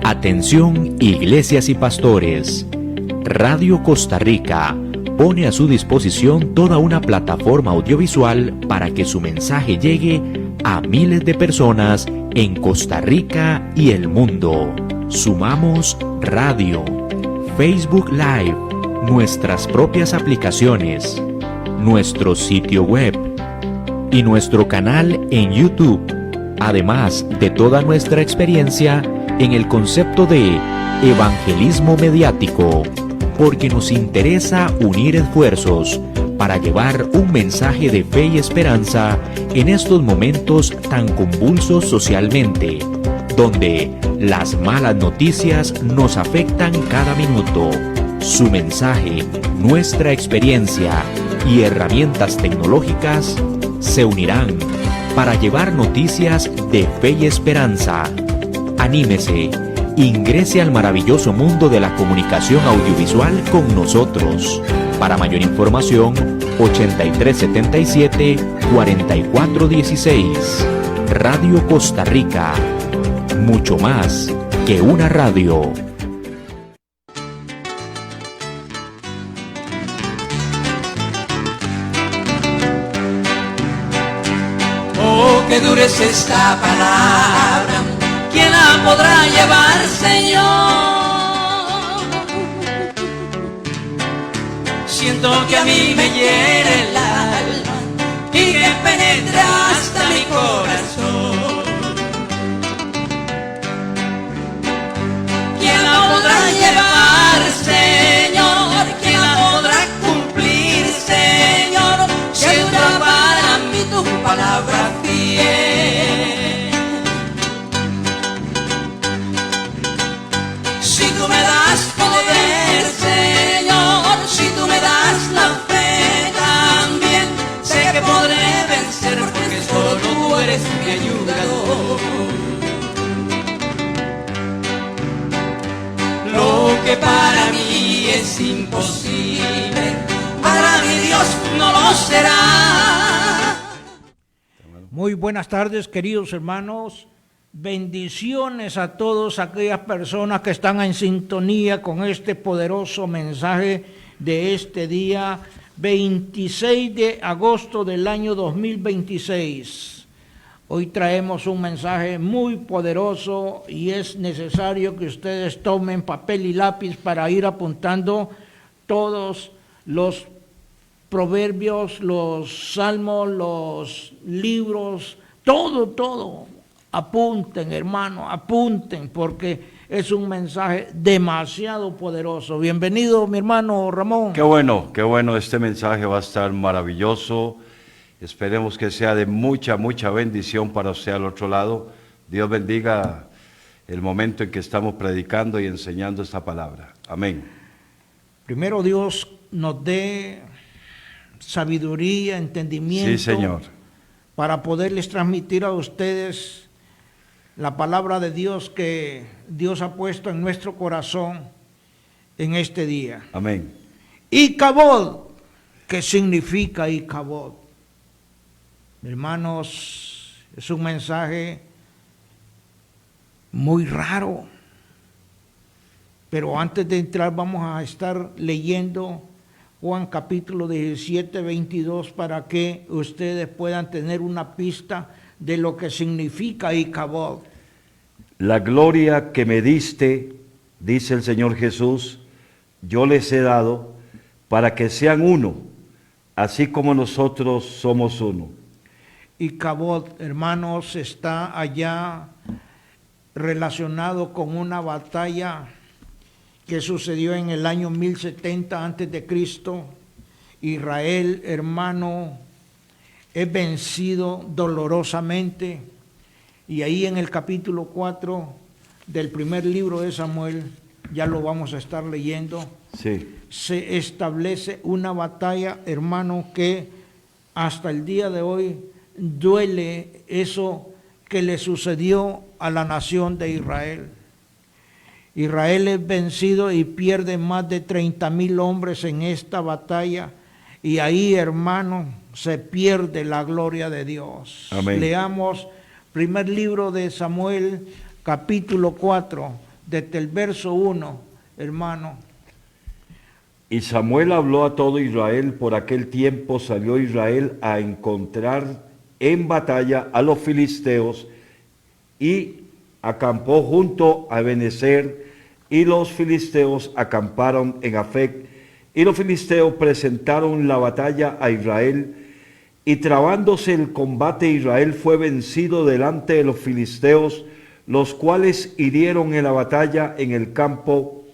Atención, iglesias y pastores. Radio Costa Rica pone a su disposición toda una plataforma audiovisual para que su mensaje llegue a miles de personas en Costa Rica y el mundo. Sumamos radio, Facebook Live, nuestras propias aplicaciones, nuestro sitio web y nuestro canal en YouTube, además de toda nuestra experiencia en el concepto de evangelismo mediático, porque nos interesa unir esfuerzos para llevar un mensaje de fe y esperanza en estos momentos tan convulsos socialmente, donde las malas noticias nos afectan cada minuto. Su mensaje, nuestra experiencia y herramientas tecnológicas se unirán para llevar noticias de fe y esperanza. Anímese, ingrese al maravilloso mundo de la comunicación audiovisual con nosotros. Para mayor información, 8377-4416. Radio Costa Rica. Mucho más que una radio. Oh, qué dura es esta palabra. ¿Quién la podrá llevar, Señor? Siento que a mí me hiere el alma y que penetra hasta mi corazón. ¿Quién la podrá llevar, Señor? ¿Quién la podrá cumplir, Señor? Si dura para mí tu palabra fiel. Si tú me das poder, Señor, si tú me das la fe también, sé que podré vencer porque solo tú eres mi ayudador. Lo que para mí es imposible, para mi Dios no lo será. Muy buenas tardes, queridos hermanos. Bendiciones a todas aquellas personas que están en sintonía con este poderoso mensaje de este día 26 de agosto del año 2026. Hoy traemos un mensaje muy poderoso y es necesario que ustedes tomen papel y lápiz para ir apuntando todos los proverbios, los salmos, los libros, todo. Apunten, hermano, apunten, porque es un mensaje demasiado poderoso. Bienvenido, mi hermano Ramón. Qué bueno, este mensaje va a estar maravilloso. Esperemos que sea de mucha bendición para usted al otro lado. Dios bendiga el momento en que estamos predicando y enseñando esta palabra. Amén. Primero Dios nos dé sabiduría, entendimiento. Sí, Señor. Para poderles transmitir a ustedes la palabra de Dios que Dios ha puesto en nuestro corazón en este día. Amén. Icabod, ¿qué significa Icabod? Hermanos, es un mensaje muy raro. Pero antes de entrar vamos a estar leyendo Juan capítulo 17, 22 para que ustedes puedan tener una pista de lo que significa Icabod. La gloria que me diste, dice el Señor Jesús, yo les he dado para que sean uno, así como nosotros somos uno. Icabod, hermanos, está allá relacionado con una batalla que sucedió en el año 1070 antes de Cristo. Israel, hermano, es vencido dolorosamente, y ahí en el capítulo 4 del primer libro de Samuel, ya lo vamos a estar leyendo, sí, se establece una batalla, hermano, que hasta el día de hoy duele eso que le sucedió a la nación de Israel. Israel es vencido y pierde más de 30,000 hombres en esta batalla, y ahí, hermano, se pierde la gloria de Dios. Amén. Leamos primer libro de Samuel, capítulo 4, desde el verso 1, hermano. Y Samuel habló a todo Israel. Por aquel tiempo salió Israel a encontrar en batalla a los filisteos y acampó junto a Ebenezer, y los filisteos acamparon en Afec, y los filisteos presentaron la batalla a Israel, y trabándose el combate, Israel fue vencido delante de los filisteos, los cuales hirieron en la batalla en el campo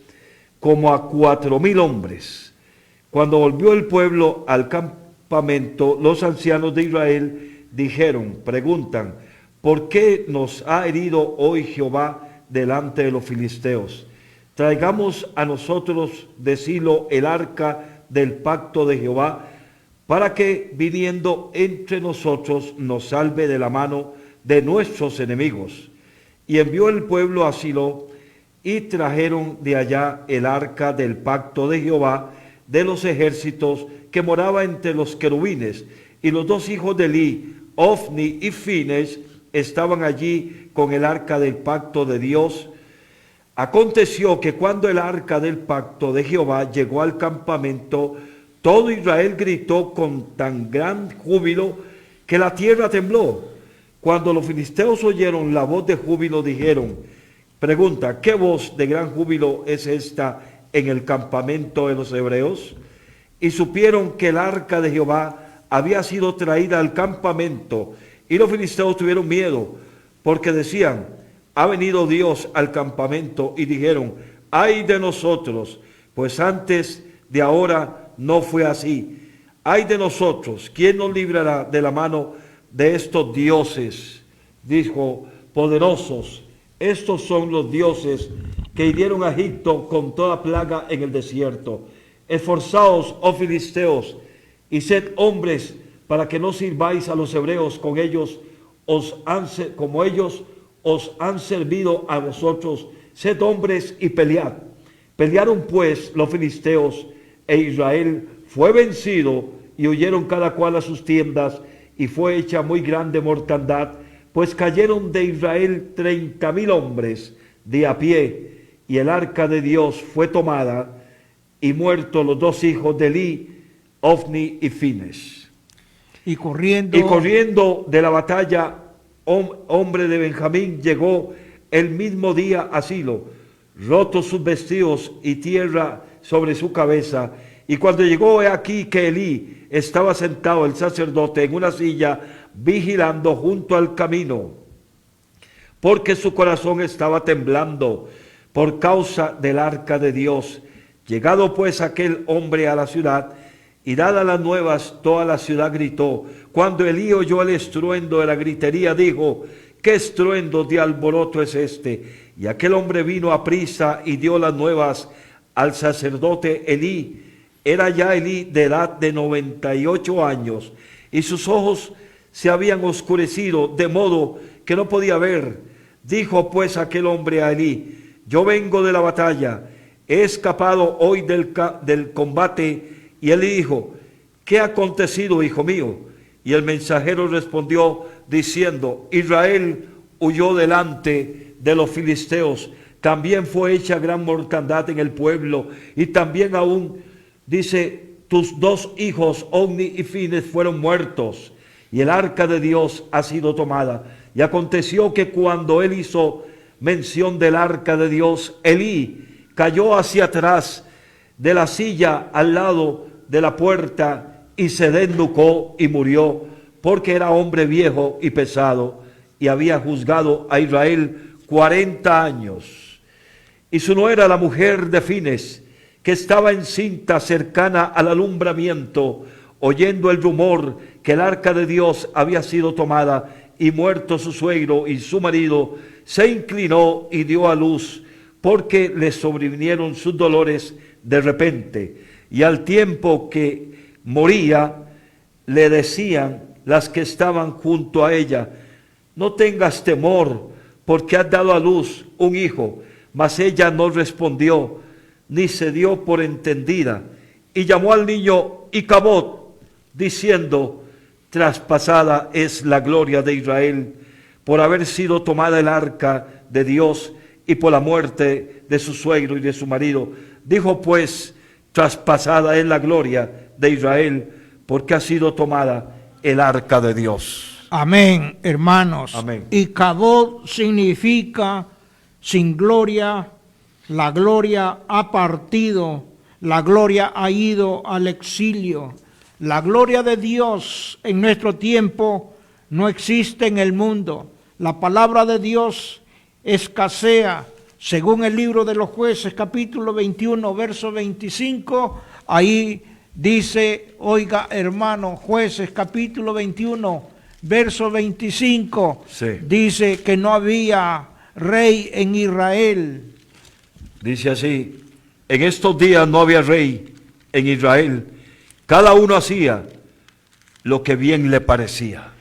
como a 4,000 hombres. Cuando volvió el pueblo al campamento, los ancianos de Israel preguntan, ¿por qué nos ha herido hoy Jehová delante de los filisteos? Traigamos a nosotros de Silo el arca del pacto de Jehová, para que viniendo entre nosotros nos salve de la mano de nuestros enemigos. Y envió el pueblo a Silo, y trajeron de allá el arca del pacto de Jehová de los ejércitos, que moraba entre los querubines, y los 2 hijos de Elí, Ofni y Fines, estaban allí con el arca del pacto de Dios. Aconteció que cuando el arca del pacto de Jehová llegó al campamento, todo Israel gritó con tan gran júbilo que la tierra tembló. Cuando los filisteos oyeron la voz de júbilo, pregunta, ¿qué voz de gran júbilo es esta en el campamento de los hebreos? Y supieron que el arca de Jehová había sido traída al campamento, y los filisteos tuvieron miedo, porque decían, ha venido Dios al campamento, y dijeron, ay de nosotros, pues antes de ahora no fue así. Ay de nosotros, ¿quién nos librará de la mano de estos dioses? Dijo, poderosos, estos son los dioses que hirieron a Egipto con toda plaga en el desierto. Esforzaos, oh filisteos, y sed hombres, para que no sirváis a los hebreos como ellos os han servido a vosotros. Sed hombres y pelead. Pelearon pues los filisteos, e Israel fue vencido, y huyeron cada cual a sus tiendas, y fue hecha muy grande mortandad, pues cayeron de Israel 30,000 hombres de a pie, y el arca de Dios fue tomada, y muertos los 2 hijos de Elí, Ofni y Fines. Y corriendo de la batalla, hombre de Benjamín llegó el mismo día a Silo, rotos sus vestidos y tierra sobre su cabeza. Y cuando llegó, he aquí que Elí estaba sentado, el sacerdote, en una silla, vigilando junto al camino, porque su corazón estaba temblando por causa del arca de Dios. Llegado pues aquel hombre a la ciudad, y dadas las nuevas, toda la ciudad gritó. Cuando Elí oyó el estruendo de la gritería, dijo, ¿qué estruendo de alboroto es este? Y aquel hombre vino a prisa y dio las nuevas al sacerdote Elí. Era ya Elí de edad de 98 años, y sus ojos se habían oscurecido, de modo que no podía ver. Dijo pues aquel hombre a Elí, yo vengo de la batalla, he escapado hoy del combate. Y él dijo, ¿qué ha acontecido, hijo mío? Y el mensajero respondió diciendo, Israel huyó delante de los filisteos, también fue hecha gran mortandad en el pueblo, y también aún, dice, tus 2 hijos, Ofni y Fines, fueron muertos, y el arca de Dios ha sido tomada. Y aconteció que cuando él hizo mención del arca de Dios, Elí cayó hacia atrás de la silla al lado de la puerta, y se desnucó y murió, porque era hombre viejo y pesado, y había juzgado a Israel 40 años. Y su nuera, la mujer de Fines, que estaba encinta cercana al alumbramiento, oyendo el rumor que el arca de Dios había sido tomada, y muerto su suegro y su marido, se inclinó y dio a luz, porque le sobrevinieron sus dolores de repente. Y al tiempo que moría, le decían las que estaban junto a ella, no tengas temor, porque has dado a luz un hijo. Mas ella no respondió, ni se dio por entendida, y llamó al niño Icabod, diciendo, traspasada es la gloria de Israel, por haber sido tomada el arca de Dios, y por la muerte de su suegro y de su marido. Dijo pues, traspasada es la gloria de Israel, porque ha sido tomada el arca de Dios. Amén, hermanos. Amén. Y Kabod significa sin gloria, la gloria ha partido, la gloria ha ido al exilio. La gloria de Dios en nuestro tiempo no existe en el mundo. La palabra de Dios escasea. Según el libro de los Jueces, capítulo 21, verso 25, ahí dice, oiga hermano, Jueces, capítulo 21, verso 25, Sí. dice que no había rey en Israel. Dice así, en estos días no había rey en Israel, cada uno hacía lo que bien le parecía.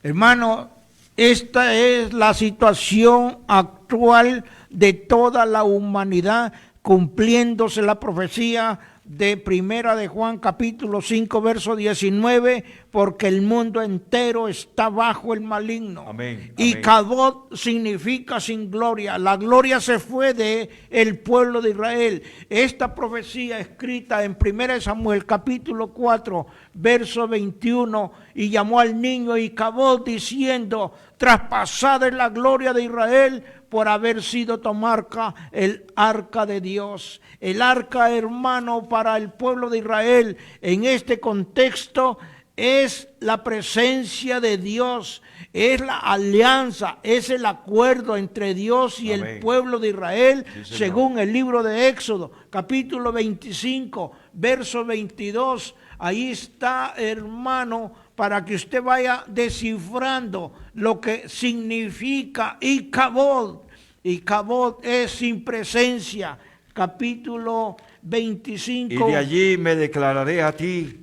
Hermano, esta es la situación actual de toda la humanidad, cumpliéndose la profecía de Primera de Juan capítulo 5 verso 19, porque el mundo entero está bajo el maligno. Amén, Y amén. Kabod significa sin gloria. La gloria se fue de el pueblo de Israel. Esta profecía escrita en 1 Samuel capítulo 4 verso 21, y llamó al niño y Kabod diciendo, traspasada es la gloria de Israel por haber sido tomada el arca de Dios. El arca, hermano, para el pueblo de Israel en este contexto es la presencia de Dios, es la alianza, es el acuerdo entre Dios y Amén. el pueblo de Israel, Sí, señor. según el libro de Éxodo, capítulo 25, verso 22. Ahí está, hermano, para que usted vaya descifrando lo que significa Kabod. Y Kabod es sin presencia, capítulo 25. Y de allí me declararé a ti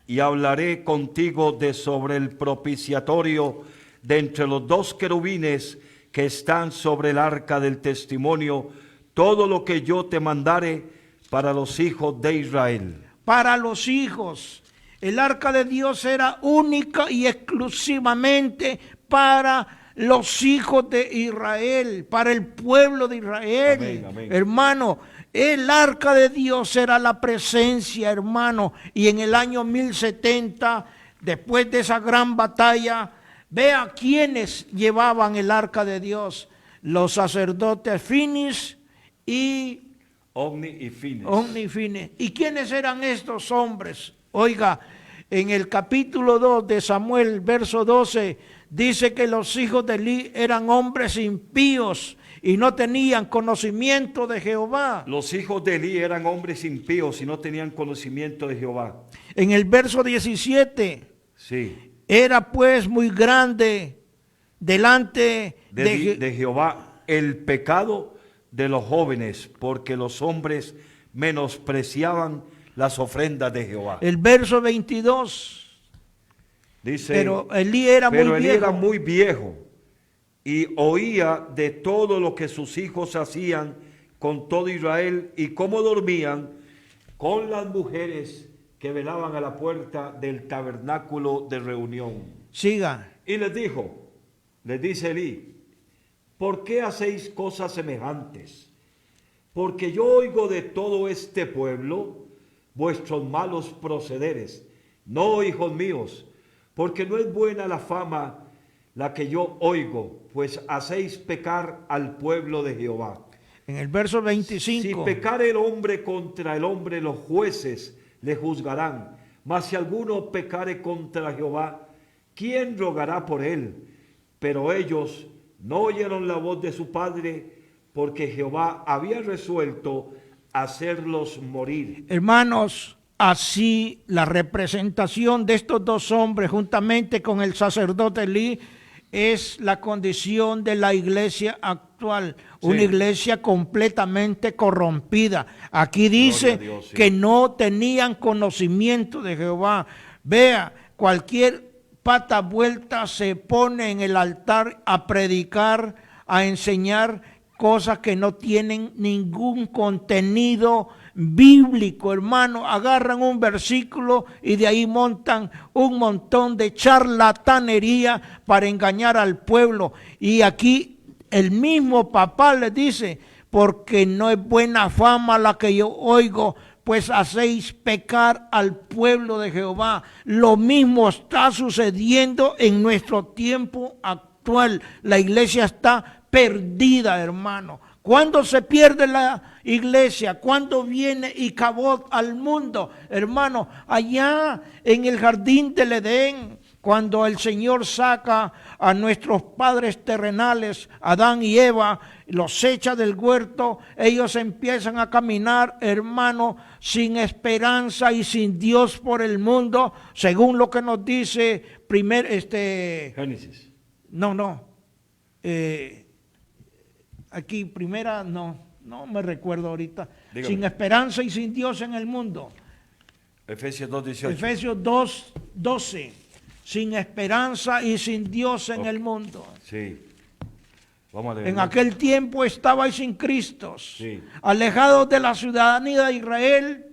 y hablaré contigo de sobre el propiciatorio de entre los dos querubines que están sobre el arca del testimonio, todo lo que yo te mandare para los hijos de Israel. Para los hijos. El arca de Dios era única y exclusivamente para los hijos de Israel, para el pueblo de Israel. Amén, amén. Hermano, el arca de Dios era la presencia, hermano, y en el año 1070, después de esa gran batalla, vea quiénes llevaban el arca de Dios: los sacerdotes Finis y Ovni y Fines. Omni Fines. ¿Y quiénes eran estos hombres? Oiga, en el capítulo 2 de Samuel, verso 12, dice que los hijos de Eli eran hombres impíos y no tenían conocimiento de Jehová. Los hijos de Elí eran hombres impíos y no tenían conocimiento de Jehová. En el verso 17, Sí, era pues muy grande delante de Jehová el pecado de los jóvenes, porque los hombres menospreciaban las ofrendas de Jehová. el verso 22. Dice, Pero Elí era pero muy Elí viejo. era muy viejo y oía de todo lo que sus hijos hacían con todo Israel y cómo dormían con las mujeres que velaban a la puerta del tabernáculo de reunión. Siga. Y les dice Elí, ¿por qué hacéis cosas semejantes? Porque yo oigo de todo este pueblo vuestros malos procederes. No, hijos míos, porque no es buena la fama la que yo oigo, pues hacéis pecar al pueblo de Jehová. En el verso 25. Si pecare el hombre contra el hombre, los jueces le juzgarán. Mas si alguno pecare contra Jehová, ¿quién rogará por él? Pero ellos no oyeron la voz de su padre, porque Jehová había resuelto hacerlos morir. Hermanos, así la representación de estos dos hombres juntamente con el sacerdote Elí es la condición de la iglesia actual, una Sí. iglesia completamente corrompida. Aquí dice Gloria a Dios, sí. que no tenían conocimiento de Jehová. Vea, cualquier pata vuelta se pone en el altar a predicar, a enseñar cosas que no tienen ningún contenido bíblico, hermano. Agarran un versículo y de ahí montan un montón de charlatanería para engañar al pueblo. Y aquí el mismo papá le dice, porque no es buena fama la que yo oigo, pues hacéis pecar al pueblo de Jehová. Lo mismo está sucediendo en nuestro tiempo actual. La iglesia está perdida, hermano. ¿Cuándo se pierde la iglesia? ¿Cuándo viene Icabod al mundo? Hermano, allá en el jardín del Edén, cuando el Señor saca a nuestros padres terrenales, Adán y Eva, los echa del huerto, ellos empiezan a caminar, hermano, sin esperanza y sin Dios por el mundo, según lo que nos dice Génesis. Aquí primera, no me recuerdo ahorita. Dígame. Sin esperanza y sin Dios en el mundo. Efesios 2:18. Efesios 2:12. Sin esperanza y sin Dios en el mundo. Sí. Vamos a leer. En aquel tiempo estabais sin Cristo, Sí. alejados de la ciudadanía de Israel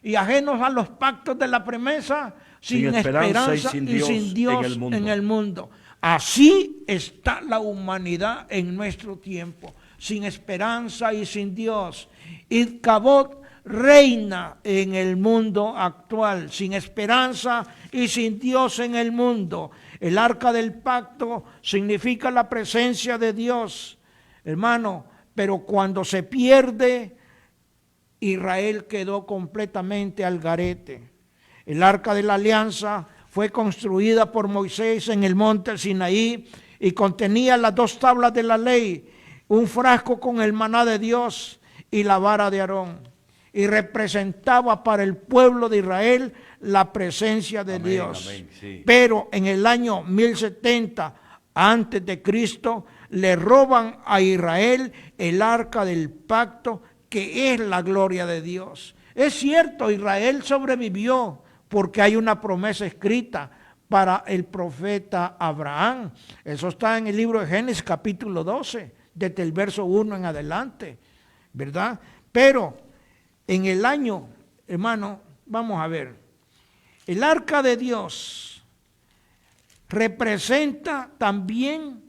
y ajenos a los pactos de la promesa, sin esperanza y sin Dios en el mundo. Así está la humanidad en nuestro tiempo, sin esperanza y sin Dios. Icabod reina en el mundo actual, sin esperanza y sin Dios en el mundo. El arca del pacto significa la presencia de Dios, hermano, pero cuando se pierde, Israel quedó completamente al garete. El arca de la alianza fue construida por Moisés en el monte Sinaí y contenía las 2 tablas de la ley, un frasco con el maná de Dios y la vara de Aarón. Y representaba para el pueblo de Israel la presencia de Dios. Amén, sí. Pero en el año 1070 antes de Cristo le roban a Israel el arca del pacto, que es la gloria de Dios. Es cierto, Israel sobrevivió porque hay una promesa escrita para el profeta Abraham. Eso está en el libro de Génesis capítulo 12, desde el verso 1 en adelante, ¿verdad? Pero en el año, hermano, vamos a ver, el arca de Dios representa también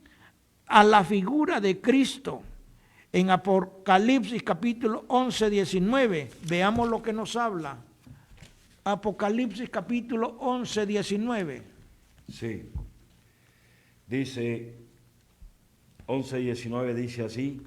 a la figura de Cristo. En Apocalipsis capítulo 11, 19, veamos lo que nos habla. Apocalipsis capítulo 11, 19. Sí. Dice, 11:19 dice así: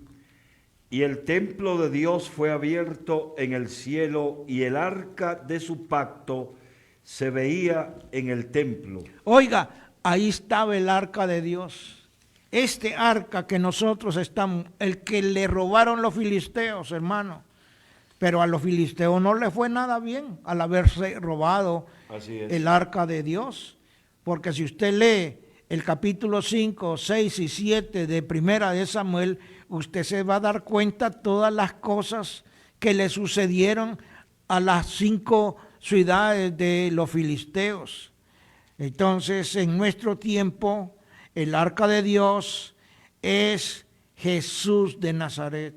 y el templo de Dios fue abierto en el cielo, y el arca de su pacto se veía en el templo. Oiga, ahí estaba el arca de Dios. Este arca que nosotros estamos, el que le robaron los filisteos, hermano. Pero a los filisteos no les fue nada bien al haberse robado el arca de Dios. Porque si usted lee el capítulo 5, 6 y 7 de Primera de Samuel, usted se va a dar cuenta todas las cosas que le sucedieron a las 5 ciudades de los filisteos. Entonces, en nuestro tiempo, el arca de Dios es Jesús de Nazaret,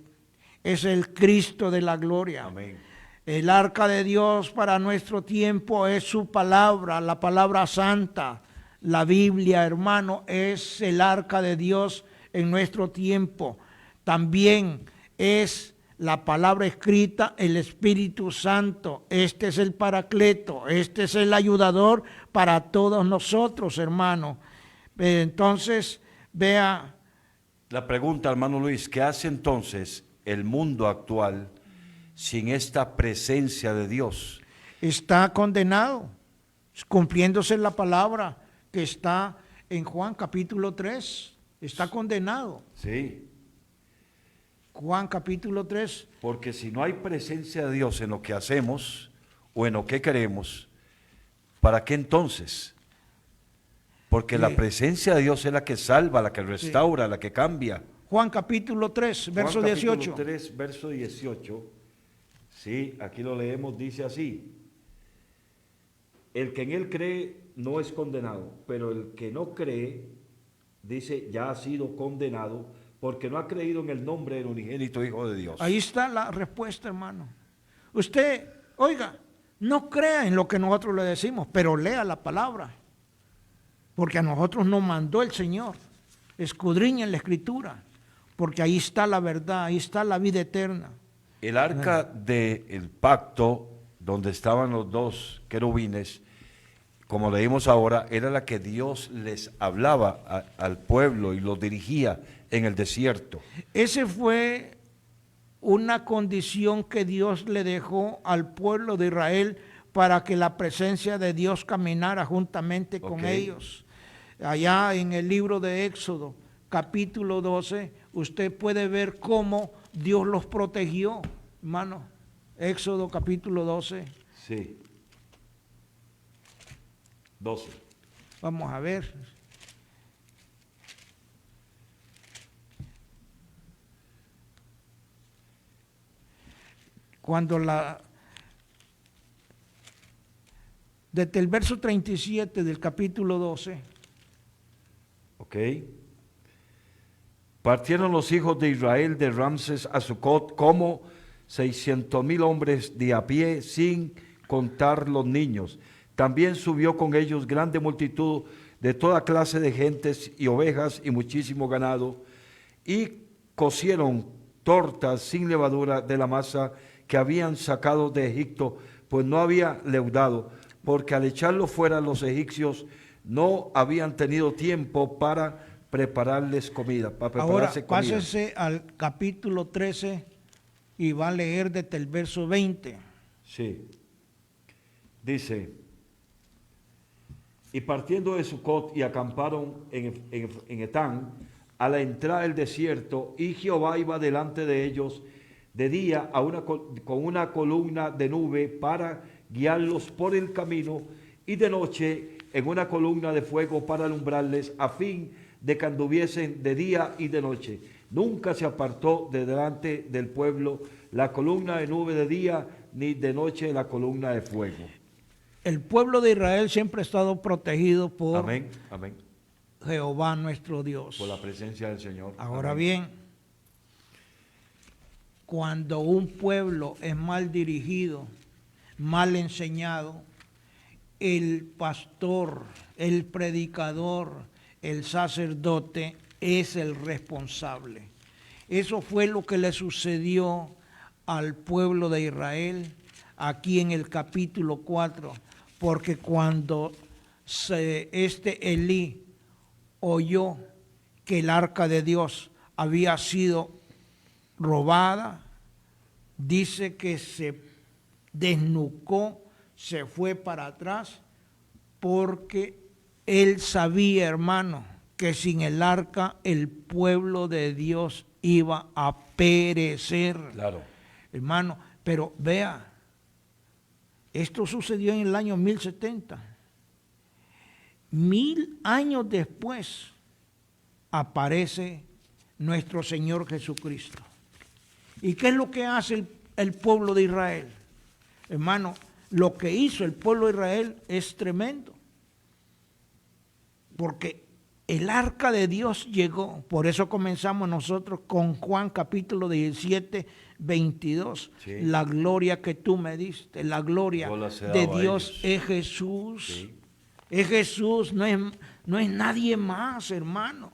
es el Cristo de la gloria. Amén. El arca de Dios para nuestro tiempo es su palabra, la palabra santa. La Biblia, hermano, es el arca de Dios en nuestro tiempo. También es la palabra escrita, el Espíritu Santo. Este es el Paracleto, este es el ayudador para todos nosotros, hermano. Entonces, vea. La pregunta, hermano Luis, ¿qué hace entonces el mundo actual sin esta presencia de Dios? Está condenado, cumpliéndose la palabra que está en Juan capítulo 3. Está condenado. Sí. Juan capítulo 3. Porque si no hay presencia de Dios en lo que hacemos o en lo que queremos, ¿para qué entonces? Porque la presencia de Dios es la que salva, la que restaura, la que cambia. Juan capítulo 3, verso Juan 18. Capítulo 3, verso 18. Sí, aquí lo leemos, dice así: el que en él cree no es condenado, pero el que no cree, dice, ya ha sido condenado, porque no ha creído en el nombre del unigénito Hijo de Dios. Ahí está la respuesta, hermano. Usted, oiga, no crea en lo que nosotros le decimos, pero lea la palabra, porque a nosotros nos mandó el Señor. Escudriñen la Escritura. porque ahí está la verdad, ahí está la vida eterna. El arca del pacto, donde estaban los dos querubines, como leímos ahora, era la que Dios les hablaba al pueblo y los dirigía en el desierto. Ese fue una condición que Dios le dejó al pueblo de Israel para que la presencia de Dios caminara juntamente con ellos. Allá en el libro de Éxodo, capítulo 12, usted puede ver cómo Dios los protegió, hermano. Éxodo capítulo 12. Sí. 12. Vamos a ver. Cuando desde el verso 37 del capítulo 12. Ok. Partieron los hijos de Israel de Ramses a Sucot como 600,000 hombres de a pie, sin contar los niños. También subió con ellos grande multitud de toda clase de gentes y ovejas y muchísimo ganado, y cocieron tortas sin levadura de la masa que habían sacado de Egipto, pues no había leudado, porque al echarlo fuera los egipcios no habían tenido tiempo para prepararles comida, para prepararse Ahora, comida. pásese al capítulo 13 y va a leer desde el verso 20. Sí. Dice: y partiendo de Sucot y acamparon en Etán, a la entrada del desierto, y Jehová iba delante de ellos de día con una columna de nube para guiarlos por el camino, y de noche en una columna de fuego para alumbrarles, a fin de que anduviesen de día y de noche. Nunca se apartó de delante del pueblo la columna de nube de día, ni de noche la columna de fuego. El pueblo de Israel siempre ha estado protegido por Amén, amén. Jehová nuestro Dios. Por la presencia del Señor. Ahora Amén. bien, cuando un pueblo es mal dirigido, mal enseñado, el pastor, el predicador, el sacerdote es el responsable. Eso fue lo que le sucedió al pueblo de Israel aquí en el capítulo 4, porque cuando Elí oyó que el arca de Dios había sido robada, dice que se desnucó, se fue para atrás, porque él sabía, hermano, que sin el arca el pueblo de Dios iba a perecer. Claro. Hermano, pero vea, esto sucedió en el año 1070. 1000 años después aparece nuestro Señor Jesucristo. ¿Y qué es lo que hace el pueblo de Israel? Hermano, lo que hizo el pueblo de Israel es tremendo. Porque el arca de Dios llegó. Por eso comenzamos nosotros con Juan capítulo 17, 22. Sí. La gloria que tú me diste, la gloria de Dios es Jesús. Sí. Es Jesús, no es nadie más, hermano.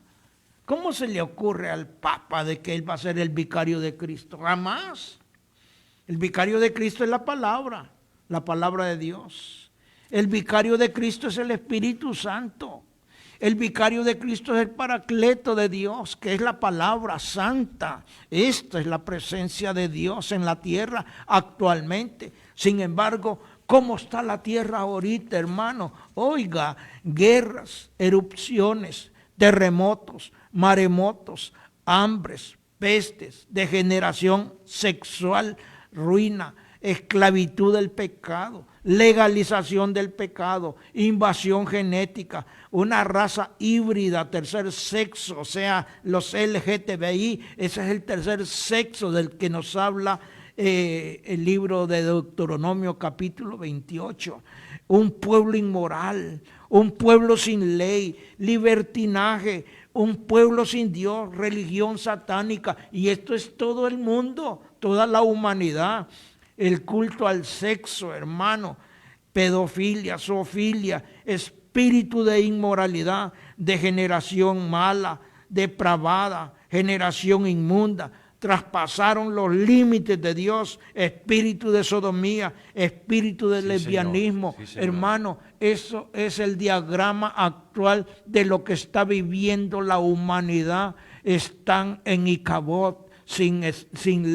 ¿Cómo se le ocurre al Papa de que él va a ser el vicario de Cristo? Jamás. El vicario de Cristo es la palabra de Dios. El vicario de Cristo es el Espíritu Santo. El vicario de Cristo es el paracleto de Dios, que es la palabra santa. Esta es la presencia de Dios en la tierra actualmente. Sin embargo, ¿cómo está la tierra ahorita, hermano? Oiga, guerras, erupciones, terremotos, maremotos, hambres, pestes, degeneración sexual, ruina, esclavitud del pecado, legalización del pecado, invasión genética, una raza híbrida, tercer sexo, o sea, los LGTBI, ese es el tercer sexo del que nos habla el libro de Deuteronomio capítulo 28. Un pueblo inmoral, un pueblo sin ley, libertinaje, un pueblo sin Dios, religión satánica, y esto es todo el mundo, toda la humanidad. El culto al sexo, hermano, pedofilia, zoofilia, espíritu de inmoralidad, degeneración mala, depravada, generación inmunda. Traspasaron los límites de Dios, espíritu de sodomía, espíritu de lesbianismo. Sí, señor. Hermano, eso es el diagrama actual de lo que está viviendo la humanidad. Están en Icabod, sin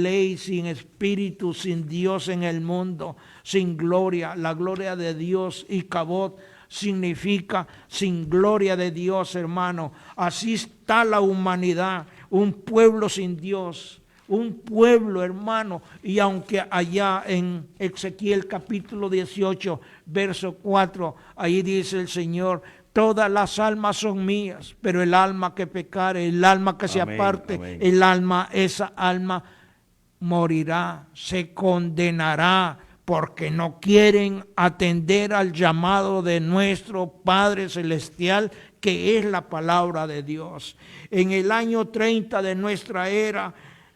ley, sin espíritu, sin Dios en el mundo, sin gloria. La gloria de Dios, Icabod, significa sin gloria de Dios, hermano. Así está la humanidad, un pueblo sin Dios, un pueblo, hermano. Y aunque allá en Ezequiel capítulo 18, verso 4, ahí dice el Señor: todas las almas son mías, pero el alma que pecare, el alma que se Amén, aparte, amén. esa alma morirá, se condenará, porque no quieren atender al llamado de nuestro Padre Celestial, que es la palabra de Dios. En el año 30 de nuestra era,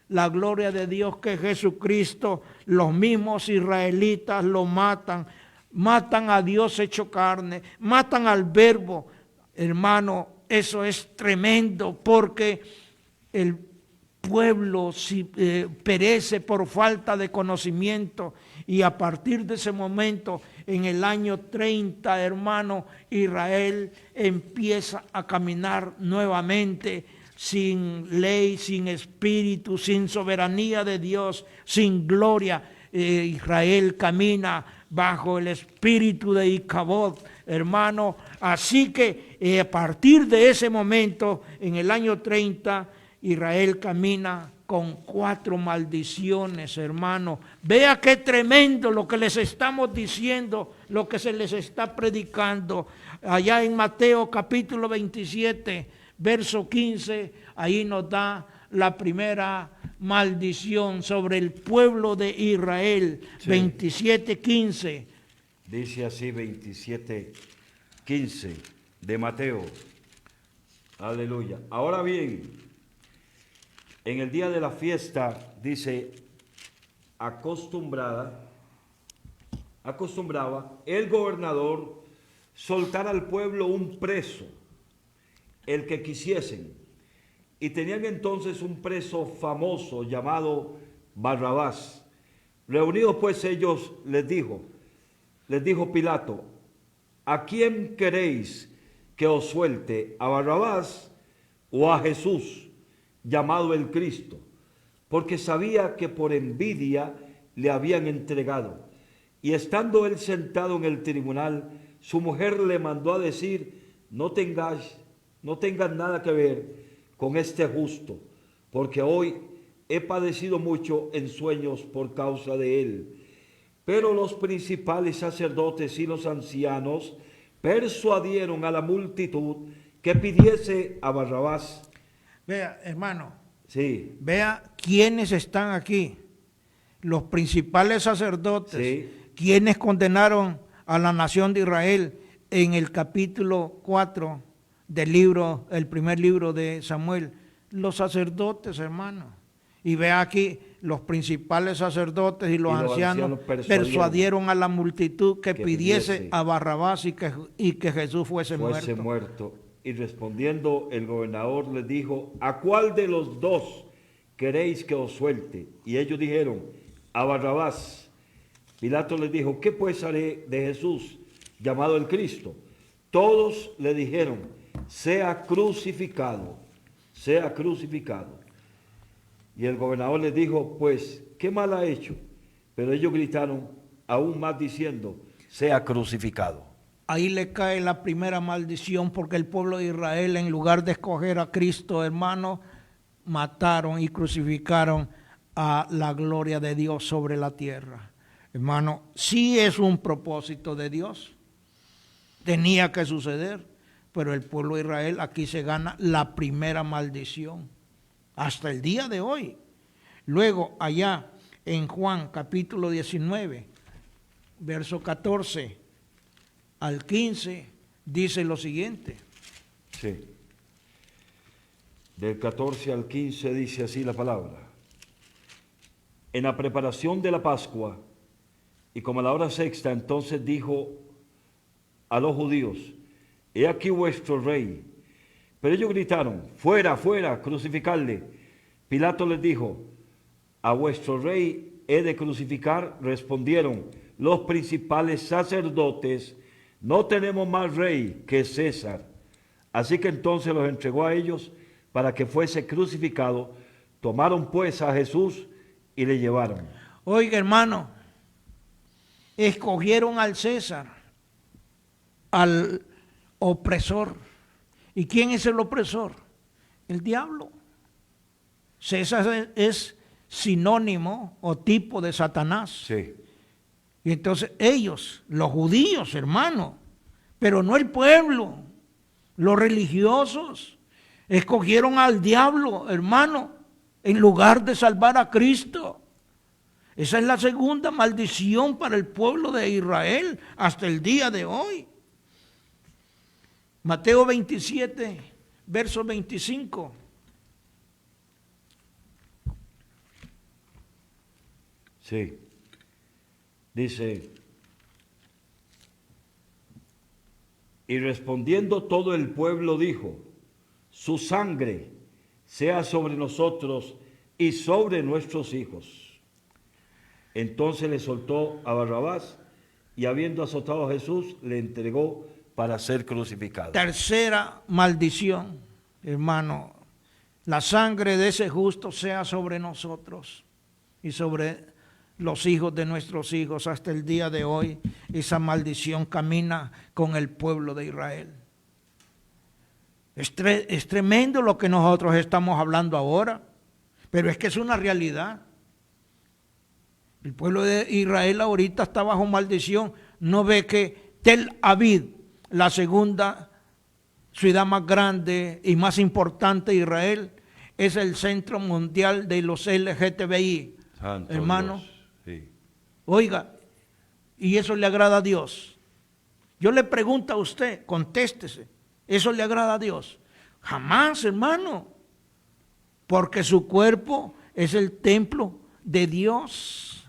la gloria de Dios, que es Jesucristo, los mismos israelitas lo matan a Dios hecho carne, matan al Verbo. Hermano, eso es tremendo, porque el pueblo perece por falta de conocimiento. Y a partir de ese momento, en el año 30, hermano, Israel empieza a caminar nuevamente sin ley, sin espíritu, sin soberanía de Dios, sin gloria. Israel camina bajo el espíritu de Icabod, hermano. Así que a partir de ese momento, en el año 30, Israel camina con 4 maldiciones, hermano. Vea qué tremendo lo que les estamos diciendo, lo que se les está predicando. Allá en Mateo capítulo 27, verso 15, ahí nos da la primera maldición sobre el pueblo de Israel. Sí. 27:15. Dice así 27:15 de Mateo. Aleluya. Ahora bien, en el día de la fiesta, dice, acostumbraba el gobernador soltar al pueblo un preso, el que quisiesen. Y tenían entonces un preso famoso llamado Barrabás. Reunidos pues ellos, les dijo Pilato: ¿a quién queréis que os suelte, a Barrabás o a Jesús, llamado el Cristo? Porque sabía que por envidia le habían entregado. Y estando él sentado en el tribunal, su mujer le mandó a decir: no tengas nada que ver con este justo, porque hoy he padecido mucho en sueños por causa de él. Pero los principales sacerdotes y los ancianos persuadieron a la multitud que pidiese a Barrabás. Vea, hermano, Sí, vea quiénes están aquí. Los principales sacerdotes, Sí. quienes condenaron a la nación de Israel en el capítulo 4 del libro, el primer libro de Samuel. Los sacerdotes, hermano. Y vea aquí, los principales sacerdotes y los ancianos persuadieron a la multitud que pidiese a Barrabás y que Jesús fuese muerto. Y respondiendo el gobernador les dijo: ¿a cuál de los dos queréis que os suelte? Y ellos dijeron: a Barrabás. Pilato les dijo: ¿qué pues haré de Jesús, llamado el Cristo? Todos le dijeron: sea crucificado, sea crucificado. Y el gobernador les dijo: pues, ¿qué mal ha hecho? Pero ellos gritaron aún más diciendo: sea crucificado. Ahí le cae la primera maldición, porque el pueblo de Israel, en lugar de escoger a Cristo, hermano, mataron y crucificaron a la gloria de Dios sobre la tierra. Hermano, sí es un propósito de Dios. Tenía que suceder, pero el pueblo de Israel aquí se gana la primera maldición, hasta el día de hoy. Luego, allá en Juan capítulo 19, verso 14 al 15, dice lo siguiente. Sí. Del 14 al 15 dice así la palabra: en la preparación de la Pascua, y como a la hora sexta, entonces dijo a los judíos: he aquí vuestro rey. Pero ellos gritaron, fuera, fuera, crucificarle. Pilato les dijo, a vuestro rey he de crucificar. Respondieron los principales sacerdotes, no tenemos más rey que César. Así que entonces los entregó a ellos para que fuese crucificado. Tomaron pues a Jesús y le llevaron. Oiga, hermano, escogieron al César, al opresor. ¿Y quién es el opresor? El diablo. César es sinónimo o tipo de Satanás. Sí. Y entonces ellos, los judíos, hermano, pero no el pueblo, los religiosos, escogieron al diablo, hermano, en lugar de salvar a Cristo. Esa es la segunda maldición para el pueblo de Israel hasta el día de hoy. Mateo 27, verso 25. Sí. Dice, y respondiendo todo el pueblo dijo, su sangre sea sobre nosotros y sobre nuestros hijos. Entonces le soltó a Barrabás y habiendo azotado a Jesús, le entregó para ser crucificado. Tercera maldición, hermano, la sangre de ese justo sea sobre nosotros y sobre los hijos de nuestros hijos. Hasta el día de hoy esa maldición camina con el pueblo de Israel. Es tremendo lo que nosotros estamos hablando ahora, pero es que es una realidad. El pueblo de Israel ahorita está bajo maldición. No ve que Tel Aviv, la segunda ciudad más grande y más importante de Israel, es el centro mundial de los LGTBI. Santo hermano, Dios. Sí. Oiga, ¿y eso le agrada a Dios? Yo le pregunto a usted, contéstese, ¿eso le agrada a Dios? Jamás, hermano, porque su cuerpo es el templo de Dios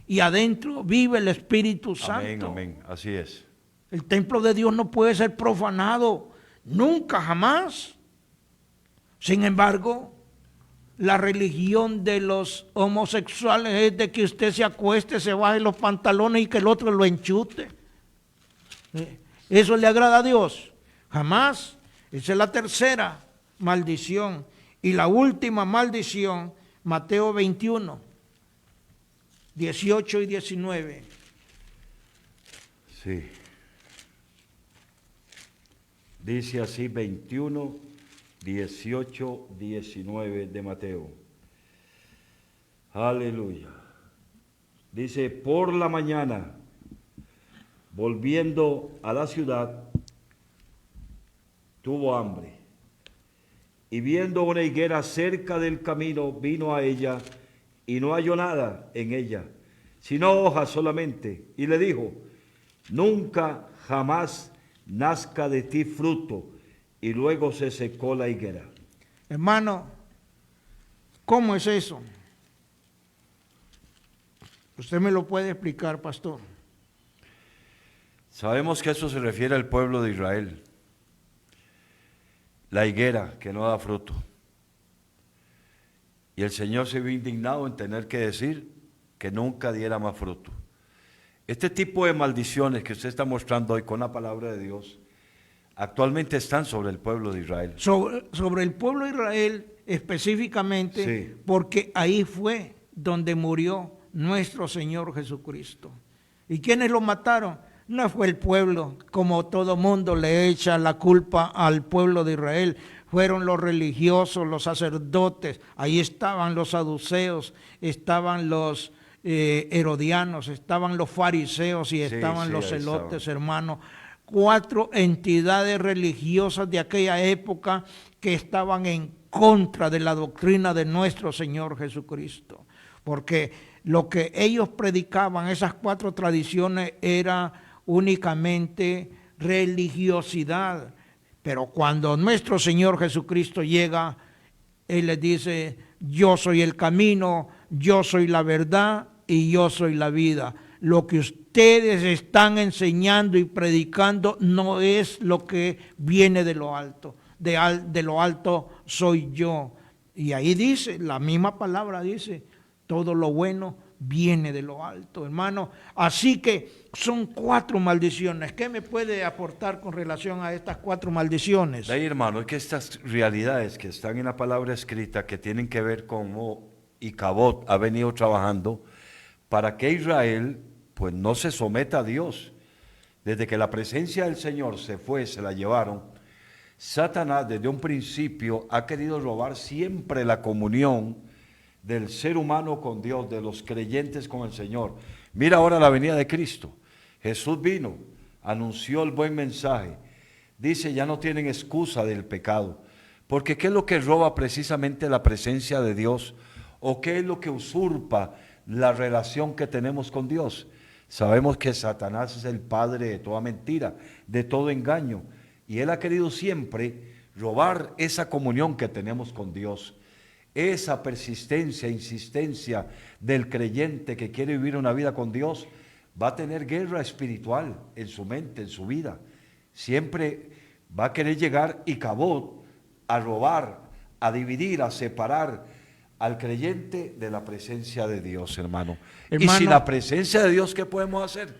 y adentro vive el Espíritu Santo. Amén, amén, así es. El templo de Dios no puede ser profanado, nunca, jamás. Sin embargo, la religión de los homosexuales es de que usted se acueste, se baje los pantalones y que el otro lo enchute. ¿Eso le agrada a Dios? Jamás. Esa es la tercera maldición. Y la última maldición, Mateo 21, 18 y 19. Sí. Dice así 21, 18, 19 de Mateo. Aleluya. Dice, por la mañana, volviendo a la ciudad, tuvo hambre. Y viendo una higuera cerca del camino, vino a ella y no halló nada en ella, sino hojas solamente. Y le dijo, nunca jamás nazca de ti fruto. Y luego se secó la higuera. Hermano, ¿cómo es eso? Usted me lo puede explicar, pastor. Sabemos que eso se refiere al pueblo de Israel. La higuera que no da fruto. Y el Señor se vio indignado en tener que decir que nunca diera más fruto. Este tipo de maldiciones que usted está mostrando hoy con la palabra de Dios, actualmente están sobre el pueblo de Israel. Sobre el pueblo de Israel específicamente, Sí. porque ahí fue donde murió nuestro Señor Jesucristo. ¿Y quiénes lo mataron? No fue el pueblo, como todo mundo le echa la culpa al pueblo de Israel. Fueron los religiosos, los sacerdotes, ahí estaban los saduceos, estaban los herodianos, estaban los fariseos y estaban los celotes, hermanos. 4 entidades religiosas de aquella época que estaban en contra de la doctrina de nuestro Señor Jesucristo. Porque lo que ellos predicaban, esas 4 tradiciones, era únicamente religiosidad. Pero cuando nuestro Señor Jesucristo llega, Él les dice, yo soy el camino, yo soy la verdad y yo soy la vida. Lo que ustedes están enseñando y predicando no es lo que viene de lo alto. de lo alto soy yo. Y ahí dice, la misma palabra dice, todo lo bueno viene de lo alto, hermano. Así que son 4 maldiciones. ¿Qué me puede aportar con relación a estas 4 maldiciones? De ahí, hermano, es que estas realidades que están en la palabra escrita, que tienen que ver con cómo Icabod ha venido trabajando para que Israel pues no se someta a Dios. Desde que la presencia del Señor se fue, se la llevaron, Satanás desde un principio ha querido robar siempre la comunión del ser humano con Dios, de los creyentes con el Señor. Mira ahora la venida de Cristo. Jesús vino, anunció el buen mensaje. Dice, ya no tienen excusa del pecado. Porque ¿qué es lo que roba precisamente la presencia de Dios? ¿O qué es lo que usurpa la relación que tenemos con Dios? Sabemos que Satanás es el padre de toda mentira, de todo engaño. Y él ha querido siempre robar esa comunión que tenemos con Dios. Esa persistencia, insistencia del creyente que quiere vivir una vida con Dios, va a tener guerra espiritual en su mente, en su vida. Siempre va a querer llegar Icabod a robar, a dividir, a separar al creyente de la presencia de Dios, hermano. Y sin la presencia de Dios, ¿qué podemos hacer?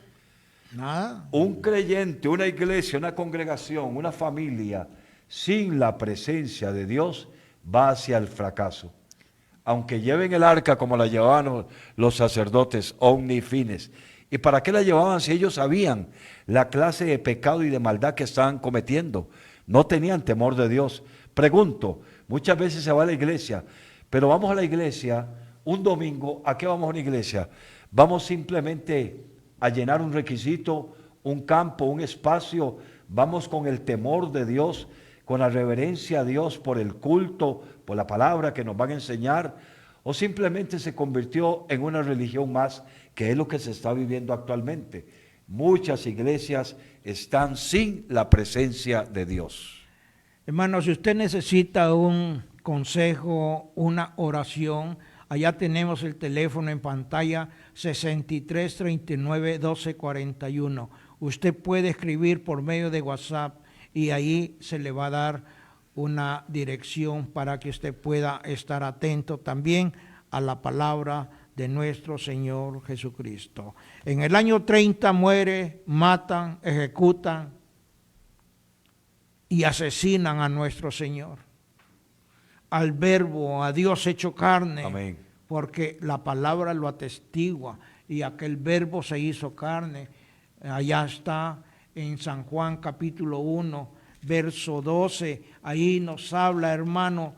Nada. Un creyente, una iglesia, una congregación, una familia, sin la presencia de Dios, va hacia el fracaso. Aunque lleven el arca como la llevaban los sacerdotes omnifines. ¿Y para qué la llevaban si ellos sabían la clase de pecado y de maldad que estaban cometiendo? No tenían temor de Dios. Pregunto, muchas veces se va a la iglesia, pero vamos a la iglesia un domingo. ¿A qué vamos a una iglesia? Vamos simplemente a llenar un requisito, un campo, un espacio. Vamos con el temor de Dios, con la reverencia a Dios por el culto, por la palabra que nos van a enseñar, o simplemente se convirtió en una religión más, que es lo que se está viviendo actualmente. Muchas iglesias están sin la presencia de Dios. Hermano, si usted necesita un consejo, una oración, allá tenemos el teléfono en pantalla 6339-1241. Usted puede escribir por medio de WhatsApp y ahí se le va a dar una dirección para que usted pueda estar atento también a la palabra de nuestro Señor Jesucristo. En el año 30 muere, matan, ejecutan y asesinan a nuestro Señor, al Verbo, a Dios hecho carne. Amén. Porque la palabra lo atestigua y aquel Verbo se hizo carne. Allá está en San Juan capítulo 1, verso 12, ahí nos habla, hermano,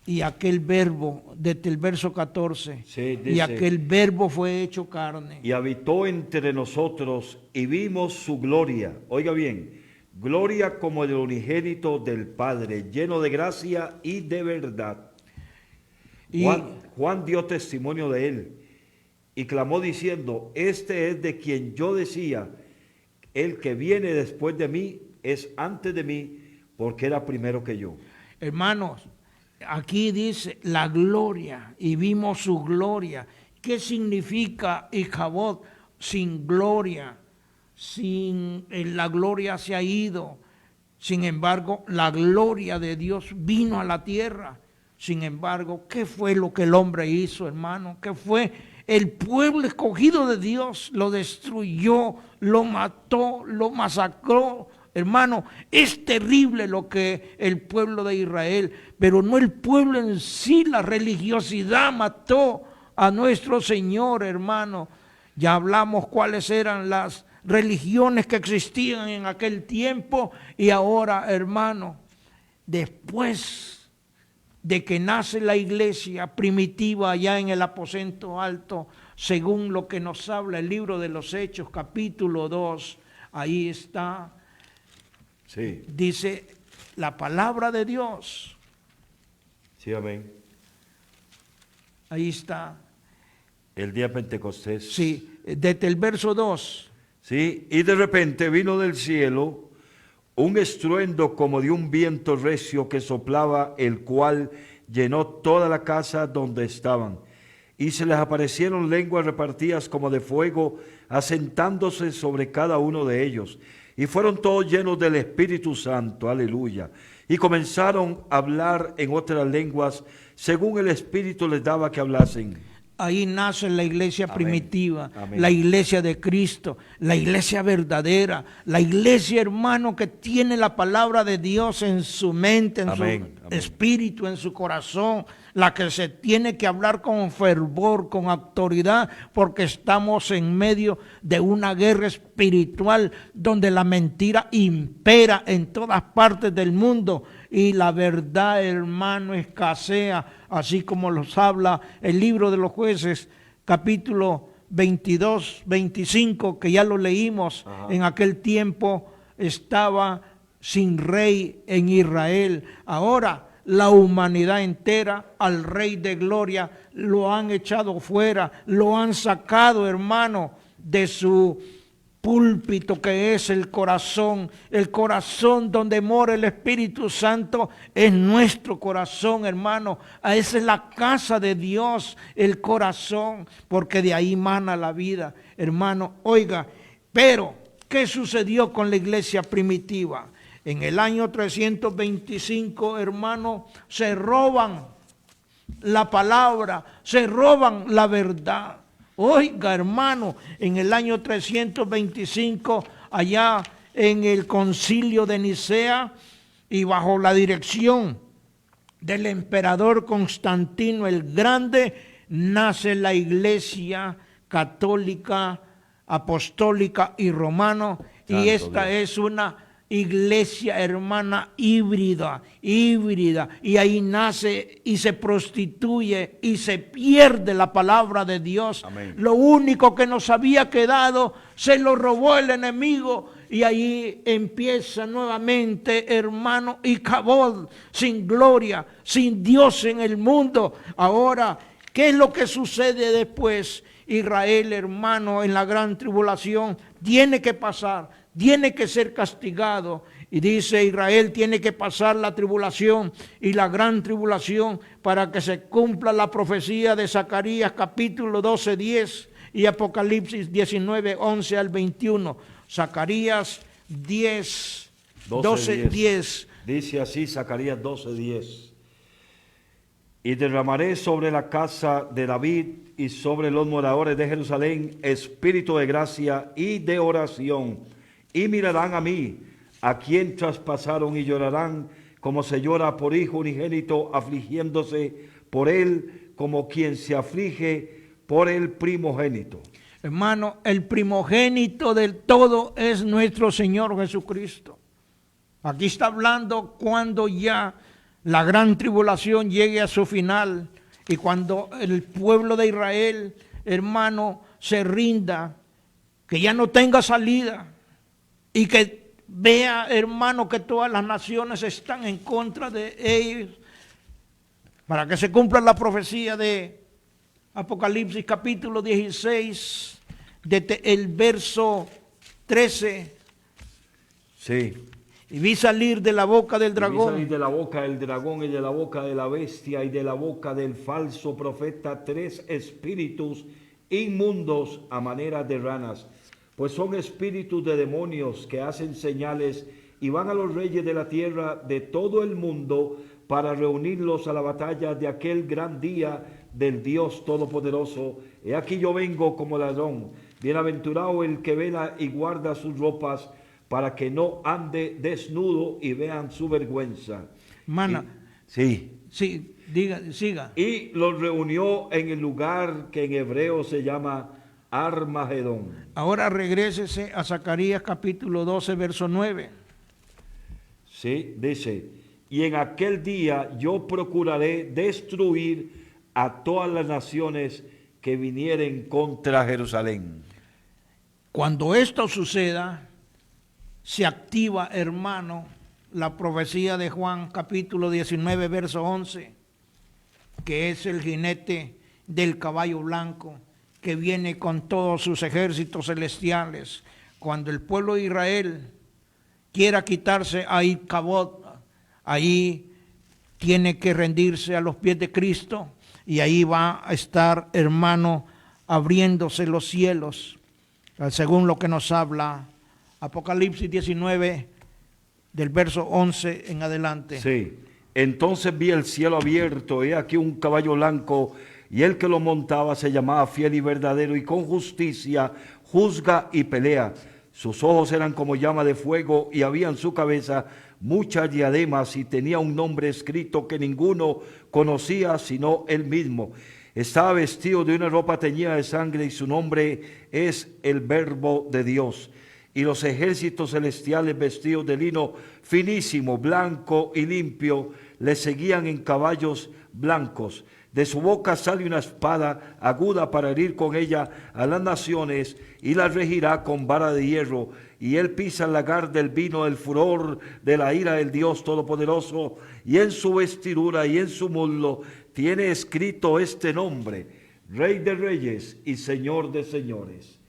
y aquel Verbo, desde el verso 14, Sí, dice, y aquel Verbo fue hecho carne. y habitó entre nosotros y vimos su gloria. Oiga bien, gloria como del unigénito del Padre, lleno de gracia y de verdad. Y Juan dio testimonio de él y clamó diciendo, este es de quien yo decía, el que viene después de mí es antes de mí, porque era primero que yo. hermanos, aquí dice la gloria, y vimos su gloria. ¿Qué significa Icabod? Sin gloria, la gloria se ha ido. Sin embargo, la gloria de Dios vino a la tierra. Sin embargo, ¿qué fue lo que el hombre hizo, hermano? ¿Qué fue? El pueblo escogido de Dios lo destruyó, lo mató, lo masacró. Hermano, es terrible lo que el pueblo de Israel, pero no el pueblo en sí, la religiosidad mató a nuestro Señor, hermano. Ya hablamos cuáles eran las religiones que existían en aquel tiempo y ahora, hermano, después de que nace la iglesia primitiva allá en el aposento alto, según lo que nos habla el libro de los Hechos, capítulo 2, ahí está. Sí, Dice la palabra de Dios. sí, amén. Ahí está. El día de Pentecostés. Sí, desde el verso 2. Sí, y de repente vino del cielo un estruendo como de un viento recio que soplaba, el cual llenó toda la casa donde estaban. Y se les aparecieron lenguas repartidas como de fuego, asentándose sobre cada uno de ellos. Y fueron todos llenos del Espíritu Santo, aleluya. y comenzaron a hablar en otras lenguas según el Espíritu les daba que hablasen. Ahí nace la iglesia Amén. primitiva, Amén. la iglesia de Cristo, la iglesia verdadera, la iglesia, hermano, que tiene la palabra de Dios en su mente, en Amén. su Amén. espíritu, en su corazón, la que se tiene que hablar con fervor, con autoridad, porque estamos en medio de una guerra espiritual donde la mentira impera en todas partes del mundo y la verdad, hermano, escasea, así como los habla el libro de los Jueces, capítulo 22, 25, que ya lo leímos. Ajá. En aquel tiempo estaba sin rey en Israel. Ahora la humanidad entera al Rey de Gloria lo han echado fuera, lo han sacado, hermano, de su púlpito, que es el corazón donde mora el Espíritu Santo, es nuestro corazón, hermano. Esa es la casa de Dios, el corazón, porque de ahí mana la vida, hermano. Oiga, pero ¿qué sucedió con la iglesia primitiva? En el año 325, hermano, se roban la palabra, se roban la verdad. Oiga, hermano, en el año 325, allá en el concilio de Nicea y bajo la dirección del emperador Constantino el Grande, nace la iglesia católica, apostólica y romana, y esta es una iglesia, hermana, híbrida, y ahí nace y se prostituye y se pierde la palabra de Dios. Amén. Lo único que nos había quedado se lo robó el enemigo, y ahí empieza nuevamente, hermano, Icabod, sin gloria, sin Dios en el mundo. Ahora, ¿qué es lo que sucede después? Israel, hermano, en la gran tribulación tiene que pasar, tiene que ser castigado. Y dice, Israel tiene que pasar la tribulación y la gran tribulación para que se cumpla la profecía de Zacarías capítulo 12, 10 y Apocalipsis 19, 11 al 21. Zacarías 10, 12, 10. Dice así Zacarías 12, 10. Y derramaré sobre la casa de David y sobre los moradores de Jerusalén espíritu de gracia y de oración. Y mirarán a mí, a quien traspasaron, y llorarán como se llora por hijo unigénito, afligiéndose por él como quien se aflige por el primogénito. Hermano, el primogénito del todo es nuestro Señor Jesucristo. Aquí está hablando cuando ya la gran tribulación llegue a su final y cuando el pueblo de Israel, hermano, se rinda, que ya no tenga salida y que vea, hermano, que todas las naciones están en contra de ellos, para que se cumpla la profecía de Apocalipsis capítulo 16, el verso 13. Sí. Y vi salir de la boca del Y dragón. vi de la boca del dragón y de la boca de la bestia y de la boca del falso profeta 3 espíritus inmundos a manera de ranas, pues son espíritus de demonios que hacen señales y van a los reyes de la tierra de todo el mundo para reunirlos a la batalla de aquel gran día del Dios Todopoderoso. He aquí yo vengo como ladrón. Bienaventurado el que vela y guarda sus ropas, para que no ande desnudo y vean su vergüenza. Mana, Sí. sí, siga. Y los reunió en el lugar que en hebreo se llama Armagedón. Ahora regrésese a Zacarías capítulo 12, verso 9. Sí, dice, y en aquel día yo procuraré destruir a todas las naciones que vinieren contra Jerusalén. Cuando esto suceda, se activa, hermano, la profecía de Juan capítulo 19, verso 11, que es el jinete del caballo blanco que viene con todos sus ejércitos celestiales. Cuando el pueblo de Israel quiera quitarse a Icabod, ahí tiene que rendirse a los pies de Cristo, y ahí va a estar, hermano, abriéndose los cielos, según lo que nos habla Apocalipsis 19, del verso 11 en adelante. Sí. Entonces vi el cielo abierto, he aquí un caballo blanco, y el que lo montaba se llamaba Fiel y Verdadero, y con justicia juzga y pelea. Sus ojos eran como llama de fuego, y había en su cabeza muchas diademas, y tenía un nombre escrito que ninguno conocía sino él mismo. Estaba vestido de una ropa teñida de sangre, y su nombre es el Verbo de Dios. Y los ejércitos celestiales, vestidos de lino finísimo, blanco y limpio, le seguían en caballos blancos. De su boca sale una espada aguda para herir con ella a las naciones, y las regirá con vara de hierro. Y él pisa el lagar del vino del furor de la ira del Dios Todopoderoso, y en su vestidura y en su muslo tiene escrito este nombre: Rey de Reyes y Señor de Señores.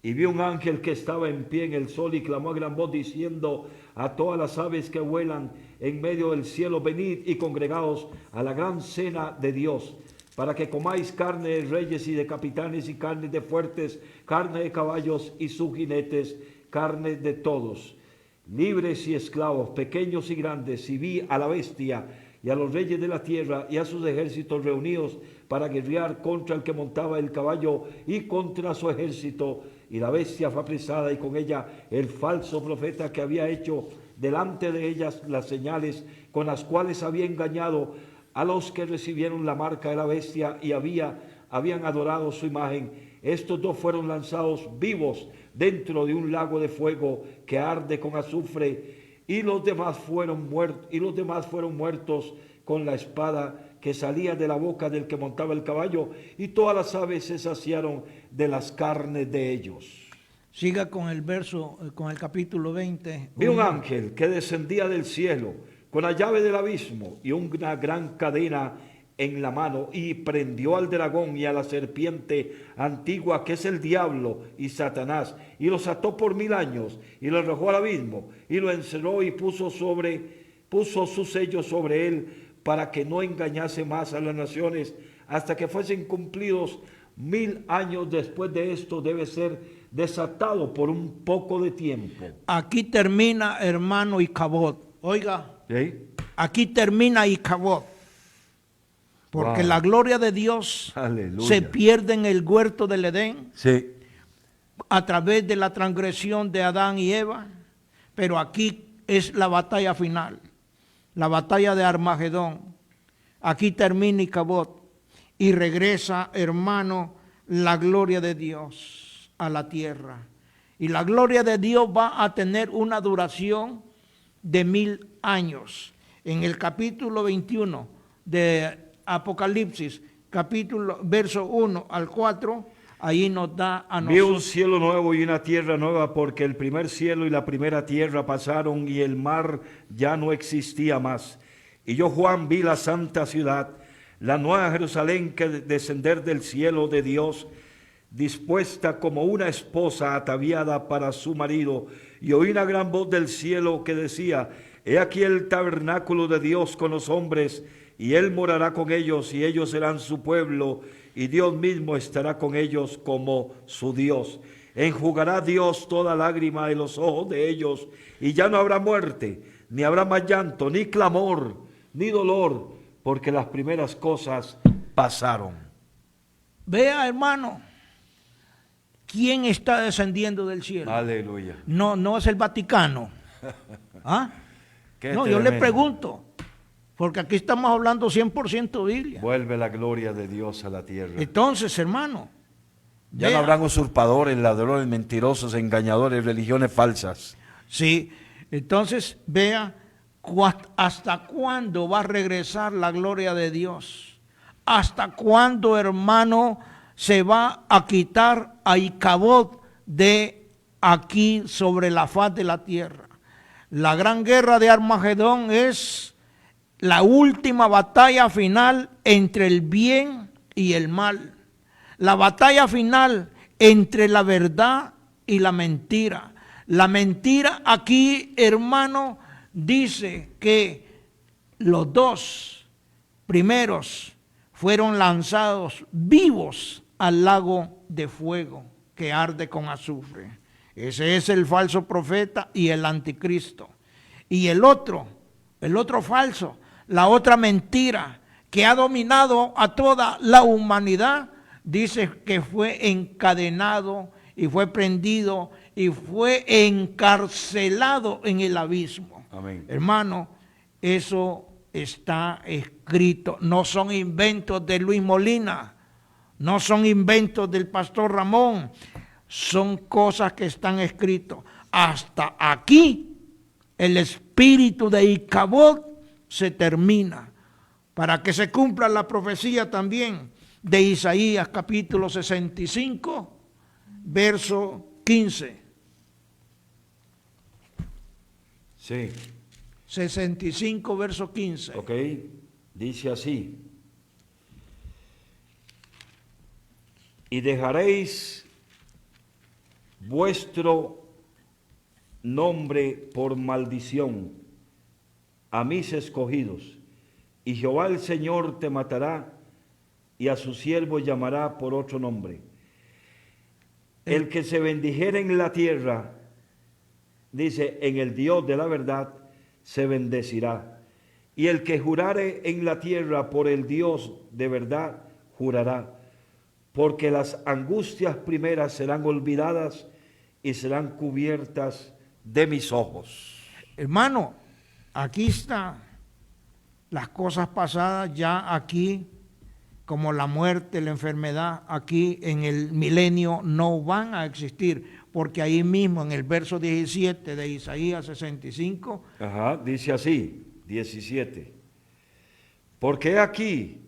Y vi un ángel que estaba en pie en el sol, y clamó a gran voz diciendo a todas las aves que vuelan en medio del cielo: venid y congregaos a la gran cena de Dios, para que comáis carne de reyes y de capitanes, y carne de fuertes, carne de caballos y sus jinetes, carne de todos, libres y esclavos, pequeños y grandes. Y vi a la bestia y a los reyes de la tierra y a sus ejércitos reunidos para guerrear contra el que montaba el caballo y contra su ejército. Y la bestia fue apresada, y con ella el falso profeta que había hecho delante de ellas las señales con las cuales había engañado a los que recibieron la marca de la bestia y habían adorado su imagen. Estos dos fueron lanzados vivos dentro de un lago de fuego que arde con azufre, y los demás fueron muertos con la espada que salía de la boca del que montaba el caballo, y todas las aves se saciaron de las carnes de ellos. Siga con el verso, con el capítulo 20. Vi un ángel que descendía del cielo con la llave del abismo y una gran cadena en la mano, y prendió al dragón y a la serpiente antigua, que es el diablo y Satanás, y los ató por 1000 años, y lo arrojó al abismo, y lo encerró, y puso su sello sobre él, para que no engañase más a las naciones, hasta que fuesen cumplidos 1000 años. Después de esto debe ser desatado por un poco de tiempo. Aquí termina, hermano, Icabod. Oiga, ¿Sí? aquí termina Icabod. Porque Wow. la gloria de Dios Aleluya. se pierde en el huerto del Edén Sí. a través de la transgresión de Adán y Eva. Pero aquí es la batalla final, la batalla de Armagedón. Aquí termina Icabod y regresa, hermano, la gloria de Dios a la tierra. Y la gloria de Dios va a tener una duración de 1000 años. En el capítulo 21 de Apocalipsis, verso 1 al 4, ahí nos da a Vi un nosotros. cielo nuevo y una tierra nueva, porque el primer cielo y la primera tierra pasaron, y el mar ya no existía más. Y yo, Juan, vi la santa ciudad, la nueva Jerusalén, que descender del cielo de Dios, dispuesta como una esposa ataviada para su marido. Y oí una gran voz del cielo que decía: he aquí el tabernáculo de Dios con los hombres, y él morará con ellos, y ellos serán su pueblo, y Dios mismo estará con ellos como su Dios. Enjugará Dios toda lágrima de los ojos de ellos, y ya no habrá muerte, ni habrá más llanto, ni clamor, ni dolor, porque las primeras cosas pasaron. Vea, hermano, ¿quién está descendiendo del cielo? Aleluya. No es el Vaticano. ¿Ah? Qué No, yo le tremendo. pregunto, porque aquí estamos hablando 100% Biblia. Vuelve la gloria de Dios a la tierra. Entonces, hermano, Ya no vea, habrán usurpadores, ladrones, mentirosos, engañadores, religiones falsas. sí, entonces vea hasta cuándo va a regresar la gloria de Dios. Hasta cuándo, hermano, se va a quitar a Icabod de aquí sobre la faz de la tierra. La gran guerra de Armagedón es la última batalla final entre el bien y el mal. La batalla final entre la verdad y la mentira. La mentira aquí, hermano, dice que los dos primeros fueron lanzados vivos al lago de fuego que arde con azufre. Ese es el falso profeta y el anticristo. Y el otro falso, la otra mentira que ha dominado a toda la humanidad, dice que fue encadenado y fue prendido y fue encarcelado en el abismo. Amén. Hermano, eso está escrito. No son inventos de Luis Molina, no son inventos del pastor Ramón, son cosas que están escritas. Hasta aquí el espíritu de Icabod se termina, para que se cumpla la profecía también de Isaías capítulo 65, verso 15. Sí. 65, verso 15. Ok, dice así: y dejaréis vuestro nombre por maldición a mis escogidos, y Jehová el Señor te matará, y a su siervo llamará por otro nombre. El que se bendijere en la tierra, dice, en el Dios de la verdad, se bendecirá. Y el que jurare en la tierra por el Dios de verdad, jurará. Porque las angustias primeras serán olvidadas y serán cubiertas de mis ojos. Hermano, aquí está las cosas pasadas ya aquí, como la muerte, la enfermedad, aquí en el milenio no van a existir, porque ahí mismo en el verso 17 de Isaías 65, Dice así, 17. Porque he aquí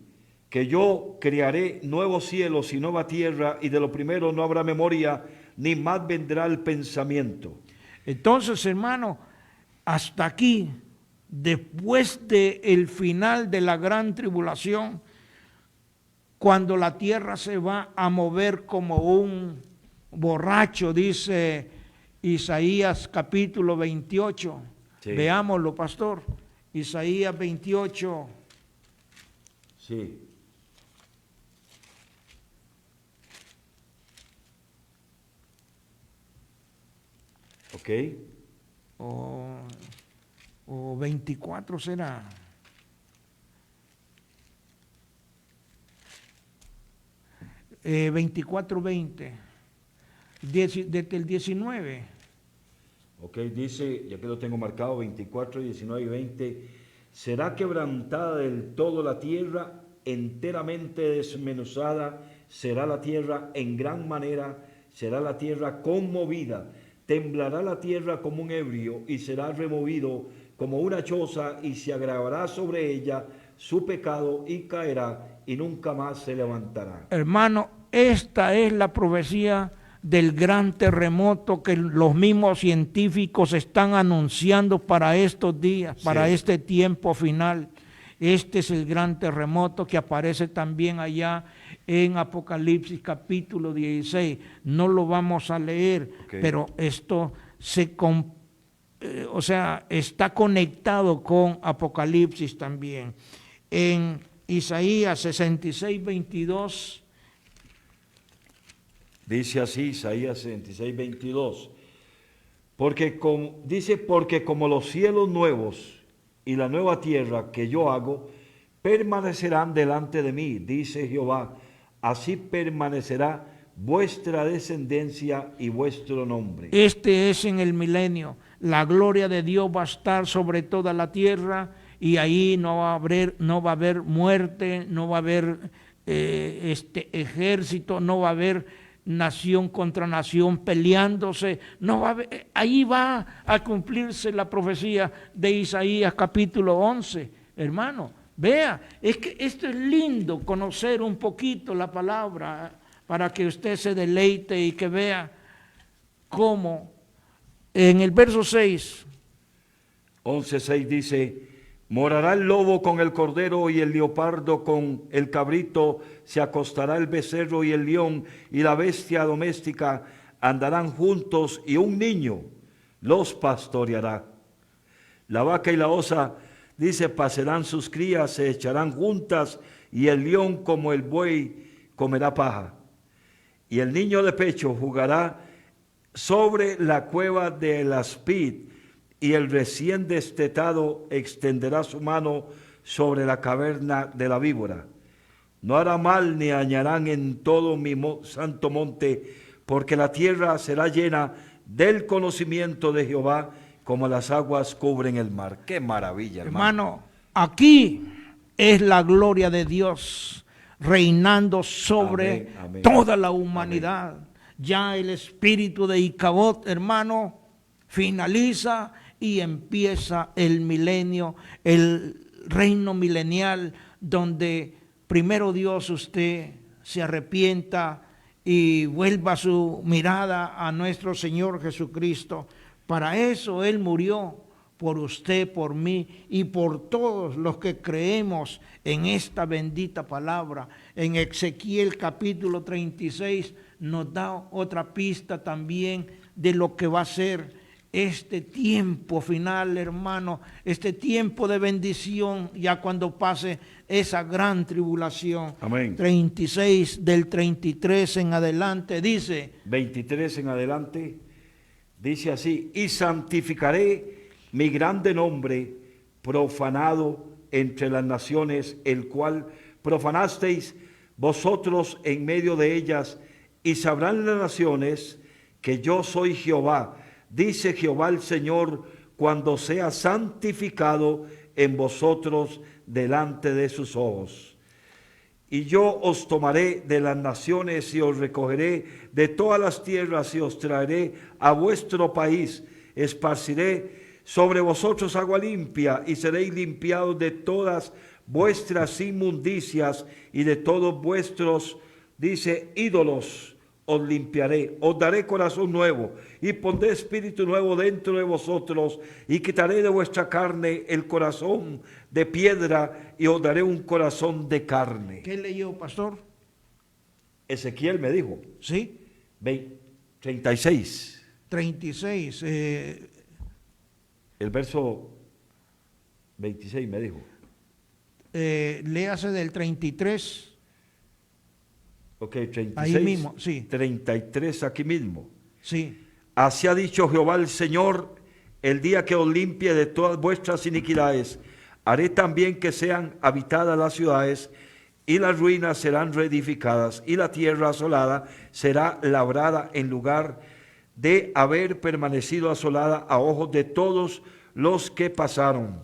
que yo crearé nuevos cielos y nueva tierra, y de lo primero no habrá memoria, ni más vendrá el pensamiento. entonces, hermano, hasta aquí, después del final de la gran tribulación, cuando la tierra se va a mover como un borracho, dice Isaías capítulo 28. Sí. Veámoslo, pastor. Isaías 28. Sí. Ok. O 24 será. Eh, 24:20. Desde el 19. Ok, dice, ya que lo tengo marcado, 24, 19 y 20. Será quebrantada del todo la tierra, enteramente desmenuzada será la tierra en gran manera, será la tierra conmovida, temblará la tierra como un ebrio y será removido como una choza, y se agravará sobre ella su pecado y caerá y nunca más se levantará. Hermano, esta es la profecía del gran terremoto que los mismos científicos están anunciando para estos días, para este tiempo final. Este es el gran terremoto que aparece también allá en Apocalipsis capítulo 16. No lo vamos a leer, pero esto está conectado con Apocalipsis también. En Isaías 66, 22. Dice así, Isaías 66, 22. Porque como los cielos nuevos y la nueva tierra que yo hago permanecerán delante de mí, dice Jehová, así permanecerá vuestra descendencia y vuestro nombre. Este es en el milenio. La gloria de Dios va a estar sobre toda la tierra, y ahí no va a haber muerte, no va a haber ejército, no va a haber nación contra nación peleándose, no va a haber, ahí va a cumplirse la profecía de Isaías capítulo 11. Hermano, vea, es que esto es lindo, conocer un poquito la palabra para que usted se deleite y que vea cómo en el verso 6. 11:6 dice: morará el lobo con el cordero y el leopardo con el cabrito, se acostará el becerro y el león, y la bestia doméstica andarán juntos, y un niño los pastoreará. La vaca y la osa, dice, pasarán sus crías, se echarán juntas, y el león como el buey comerá paja. Y el niño de pecho jugará sobre la cueva del aspid, y el recién destetado extenderá su mano sobre la caverna de la víbora. No hará mal ni dañarán en todo mi santo monte, porque la tierra será llena del conocimiento de Jehová, como las aguas cubren el mar. ¡Qué maravilla, Hermano, aquí es la gloria de Dios reinando sobre Amén, amén. toda la humanidad. Ya el espíritu de Icabod, hermano, finaliza y empieza el milenio, el reino milenial, donde primero Dios usted se arrepienta y vuelva su mirada a nuestro Señor Jesucristo. Para eso Él murió, por usted, por mí y por todos los que creemos en esta bendita palabra. En Ezequiel capítulo 36 nos da otra pista también de lo que va a ser este tiempo final, hermano, este tiempo de bendición, ya cuando pase esa gran tribulación. Amén. 36, del 33 en adelante, dice. 23 en adelante, dice así: y santificaré mi grande nombre, profanado entre las naciones, el cual profanasteis vosotros en medio de ellas, y sabrán las naciones que yo soy Jehová, dice Jehová el Señor, cuando sea santificado en vosotros delante de sus ojos. Y yo os tomaré de las naciones y os recogeré de todas las tierras y os traeré a vuestro país, esparciré sobre vosotros agua limpia y seréis limpiados de todas vuestras inmundicias y de todos vuestros, dice, ídolos. Os limpiaré, os daré corazón nuevo y pondré espíritu nuevo dentro de vosotros y quitaré de vuestra carne el corazón de piedra y os daré un corazón de carne. ¿Qué leyó, pastor? Ezequiel me dijo. Sí. 36. 36. El verso 26 me dijo. Léase del 33. Ok, 36. Ahí mismo, sí. 33 aquí mismo. Sí. Así ha dicho Jehová el Señor: el día que os limpie de todas vuestras iniquidades, haré también que sean habitadas las ciudades, y las ruinas serán reedificadas, y la tierra asolada será labrada en lugar de haber permanecido asolada a ojos de todos los que pasaron.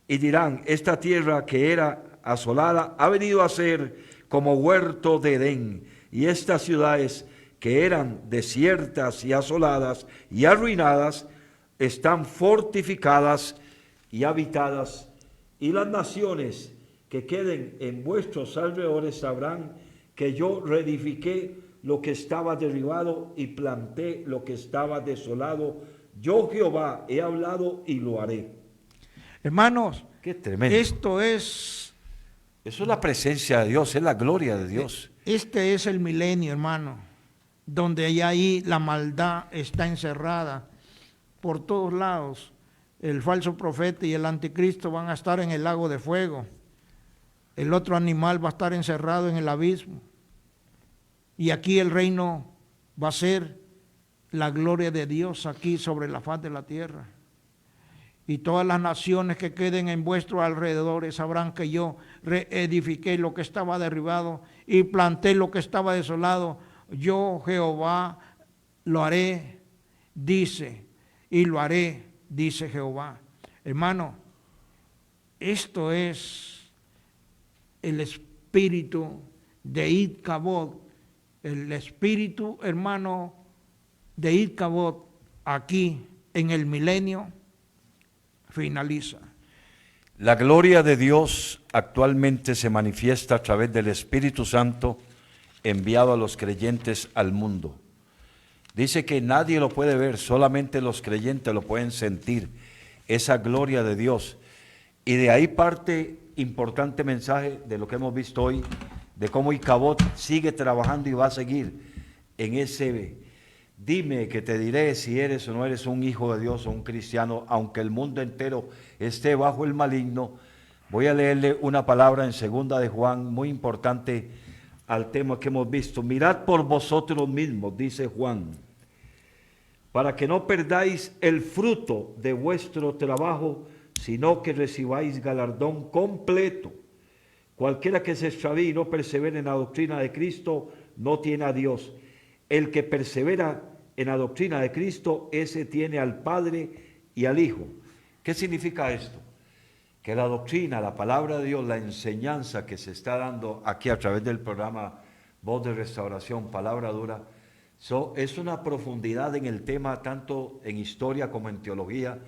Y dirán: esta tierra que era asolada ha venido a ser como huerto de Edén, y estas ciudades que eran desiertas y asoladas y arruinadas están fortificadas y habitadas, y las naciones que queden en vuestros alrededores sabrán que yo reedifiqué lo que estaba derribado y planté lo que estaba desolado. Yo Jehová he hablado y lo haré. Hermanos, Qué tremendo. esto es... Eso es la presencia de Dios, es la gloria de Dios. Este es el milenio, hermano, donde ahí la maldad está encerrada por todos lados. El falso profeta y el anticristo van a estar en el lago de fuego. El otro animal va a estar encerrado en el abismo. Y aquí el reino va a ser la gloria de Dios aquí sobre la faz de la tierra. Y todas las naciones que queden en vuestros alrededores sabrán que yo reedifiqué lo que estaba derribado y planté lo que estaba desolado. Yo, Jehová, lo haré, dice, y lo haré, dice Jehová. Hermano, esto es el espíritu de Icabod, el espíritu, hermano, de Icabod aquí en el milenio finaliza. La gloria de Dios actualmente se manifiesta a través del Espíritu Santo enviado a los creyentes al mundo. Dice que nadie lo puede ver, solamente los creyentes lo pueden sentir, esa gloria de Dios. Y de ahí parte importante mensaje de lo que hemos visto hoy, de cómo Icabod sigue trabajando y va a seguir en ese dime que te diré si eres o no eres un hijo de Dios o un cristiano, aunque el mundo entero esté bajo el maligno. Voy a leerle una palabra en 2 de Juan, muy importante al tema que hemos visto. Mirad por vosotros mismos, dice Juan, para que no perdáis el fruto de vuestro trabajo, sino que recibáis galardón completo. Cualquiera que se extravíe y no persevere en la doctrina de Cristo, no tiene a Dios. El que persevera en la doctrina de Cristo, ese tiene al Padre y al Hijo. ¿Qué significa esto? Que la doctrina, la palabra de Dios, la enseñanza que se está dando aquí a través del programa Voz de Restauración, Palabra Dura, es una profundidad en el tema, tanto en historia como en teología,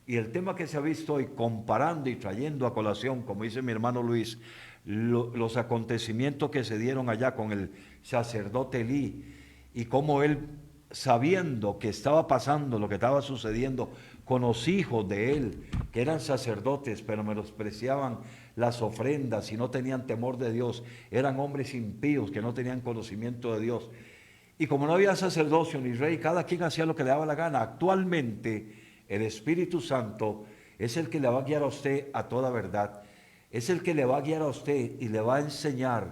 y el tema que se ha visto hoy, comparando y trayendo a colación, como dice mi hermano Luis, los acontecimientos que se dieron allá con el sacerdote Elí, y cómo él, sabiendo que estaba pasando lo que estaba sucediendo con los hijos de él, que eran sacerdotes, pero menospreciaban las ofrendas y no tenían temor de Dios, eran hombres impíos que no tenían conocimiento de Dios. Y como no había sacerdocio ni rey, cada quien hacía lo que le daba la gana. Actualmente el Espíritu Santo es el que le va a guiar a usted a toda verdad. Es el que le va a guiar a usted y le va a enseñar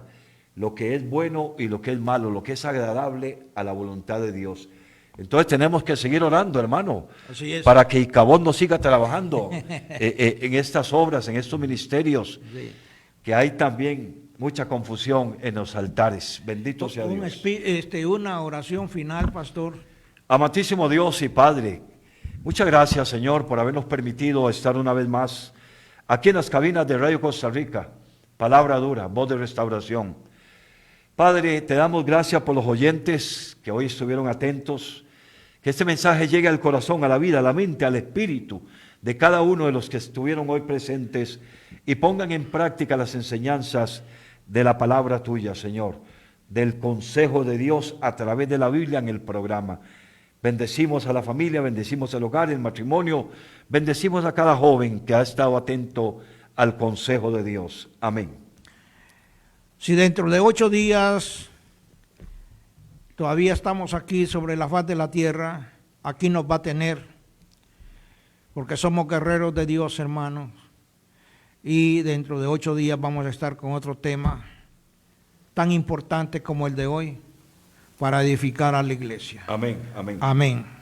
lo que es bueno y lo que es malo, lo que es agradable a la voluntad de Dios. Entonces tenemos que seguir orando, hermano, para que Icabod nos siga trabajando en estas obras, en estos ministerios, sí, que hay también mucha confusión en los altares. Bendito sea Dios. Una oración final, pastor. Amantísimo Dios y Padre, muchas gracias, Señor, por habernos permitido estar una vez más aquí en las cabinas de Radio Costa Rica, Palabra Dura, Voz de Restauración. Padre, te damos gracias por los oyentes que hoy estuvieron atentos, que este mensaje llegue al corazón, a la vida, a la mente, al espíritu de cada uno de los que estuvieron hoy presentes y pongan en práctica las enseñanzas de la palabra tuya, Señor, del consejo de Dios a través de la Biblia en el programa. Bendecimos a la familia, bendecimos el hogar, el matrimonio, bendecimos a cada joven que ha estado atento al consejo de Dios. Amén. Si dentro de 8 días todavía estamos aquí sobre la faz de la tierra, aquí nos va a tener, porque somos guerreros de Dios, hermanos. Y dentro de 8 días vamos a estar con otro tema tan importante como el de hoy para edificar a la iglesia. Amén, amén. Amén.